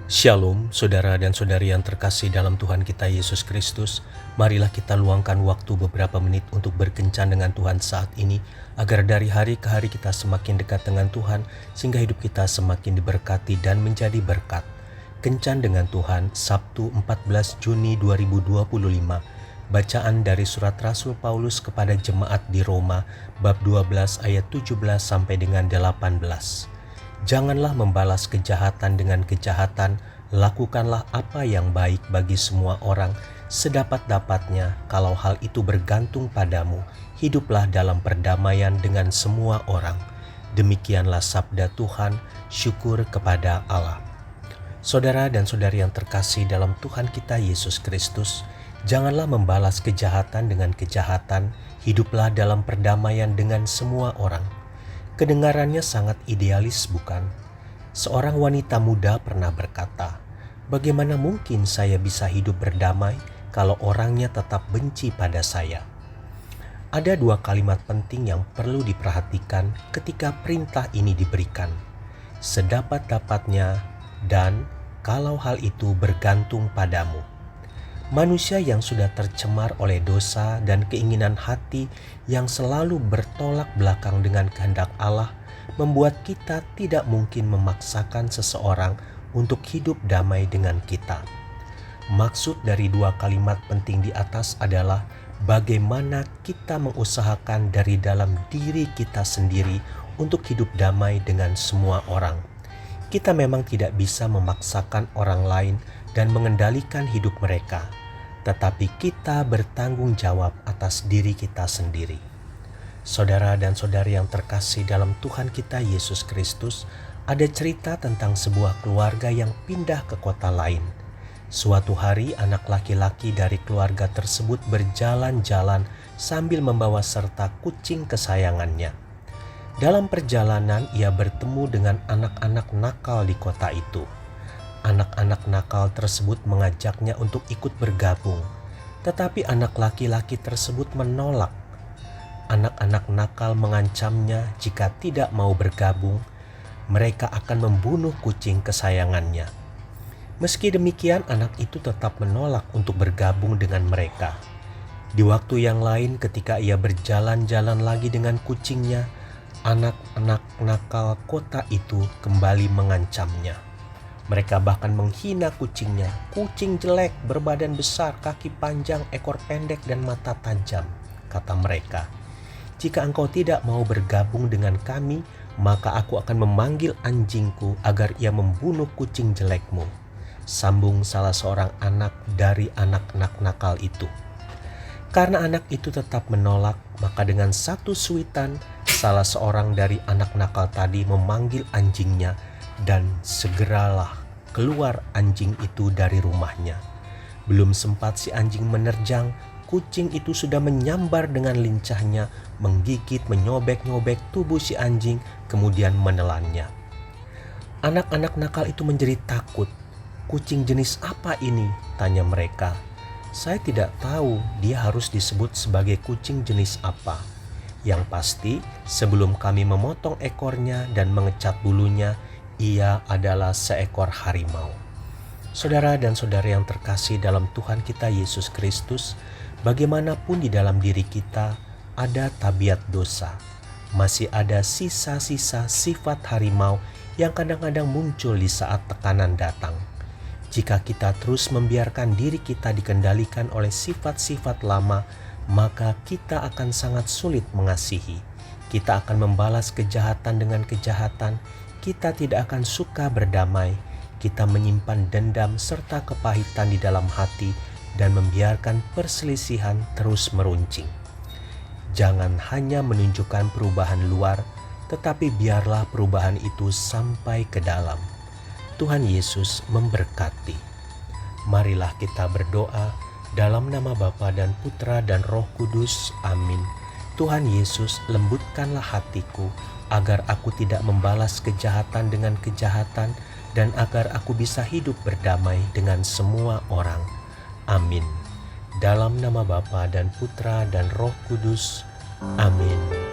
Shalom, saudara dan saudari yang terkasih dalam Tuhan kita Yesus Kristus. Marilah kita luangkan waktu beberapa menit untuk berkencan dengan Tuhan saat ini, agar dari hari ke hari kita semakin dekat dengan Tuhan, sehingga hidup kita semakin diberkati dan menjadi berkat. Kencan dengan Tuhan, Sabtu 14 Juni 2025. Bacaan dari surat Rasul Paulus kepada jemaat di Roma, bab 12 ayat 17 sampai dengan 18. Janganlah membalas kejahatan dengan kejahatan, lakukanlah apa yang baik bagi semua orang, sedapat-dapatnya. Kalau hal itu bergantung padamu, hiduplah dalam perdamaian dengan semua orang. Demikianlah sabda Tuhan, syukur kepada Allah. Saudara dan saudari yang terkasih dalam Tuhan kita Yesus Kristus, janganlah membalas kejahatan dengan kejahatan, hiduplah dalam perdamaian dengan semua orang. Kedengarannya sangat idealis, bukan? Seorang wanita muda pernah berkata, "Bagaimana mungkin saya bisa hidup berdamai kalau orangnya tetap benci pada saya?" Ada dua kalimat penting yang perlu diperhatikan ketika perintah ini diberikan. Sedapat-dapatnya dan kalau hal itu bergantung padamu. Manusia yang sudah tercemar oleh dosa dan keinginan hati yang selalu bertolak belakang dengan kehendak Allah membuat kita tidak mungkin memaksakan seseorang untuk hidup damai dengan kita. Maksud dari dua kalimat penting di atas adalah bagaimana kita mengusahakan dari dalam diri kita sendiri untuk hidup damai dengan semua orang. Kita memang tidak bisa memaksakan orang lain dan mengendalikan hidup mereka, tetapi kita bertanggung jawab atas diri kita sendiri. Saudara dan saudari yang terkasih dalam Tuhan kita Yesus Kristus, ada cerita tentang sebuah keluarga yang pindah ke kota lain. Suatu hari anak laki-laki dari keluarga tersebut berjalan-jalan sambil membawa serta kucing kesayangannya. Dalam perjalanan ia bertemu dengan anak-anak nakal di kota itu. Anak-anak nakal tersebut mengajaknya untuk ikut bergabung, tetapi anak laki-laki tersebut menolak. Anak-anak nakal mengancamnya jika tidak mau bergabung, mereka akan membunuh kucing kesayangannya. Meski demikian, anak itu tetap menolak untuk bergabung dengan mereka. Di waktu yang lain, ketika ia berjalan-jalan lagi dengan kucingnya, anak-anak nakal kota itu kembali mengancamnya. Mereka bahkan menghina kucingnya. "Kucing jelek, berbadan besar, kaki panjang, ekor pendek, dan mata tajam," kata mereka. "Jika engkau tidak mau bergabung dengan kami, maka aku akan memanggil anjingku agar ia membunuh kucing jelekmu," sambung salah seorang anak dari anak-anak nakal itu. Karena anak itu tetap menolak, maka dengan satu suitan, salah seorang dari anak nakal tadi memanggil anjingnya, dan segeralah keluar anjing itu dari rumahnya. Belum sempat si anjing menerjang, kucing itu sudah menyambar dengan lincahnya, menggigit, menyobek-nyobek tubuh si anjing, kemudian menelannya. Anak-anak nakal itu menjadi takut. "Kucing jenis apa ini?" tanya mereka. "Saya tidak tahu dia harus disebut sebagai kucing jenis apa. Yang pasti, sebelum kami memotong ekornya dan mengecat bulunya, ia adalah seekor harimau." Saudara dan saudari yang terkasih dalam Tuhan kita Yesus Kristus, bagaimanapun di dalam diri kita ada tabiat dosa, masih ada sisa-sisa sifat harimau yang kadang-kadang muncul di saat tekanan datang. Jika kita terus membiarkan diri kita dikendalikan oleh sifat-sifat lama, maka kita akan sangat sulit mengasihi. Kita akan membalas kejahatan dengan kejahatan. Kita tidak akan suka berdamai. Kita menyimpan dendam serta kepahitan di dalam hati dan membiarkan perselisihan terus meruncing. Jangan hanya menunjukkan perubahan luar, tetapi biarlah perubahan itu sampai ke dalam. Tuhan Yesus memberkati. Marilah kita berdoa dalam nama Bapa dan Putra dan Roh Kudus. Amin. Tuhan Yesus, lembutkanlah hatiku agar aku tidak membalas kejahatan dengan kejahatan dan agar aku bisa hidup berdamai dengan semua orang. Amin. Dalam nama Bapa dan Putra dan Roh Kudus. Amin.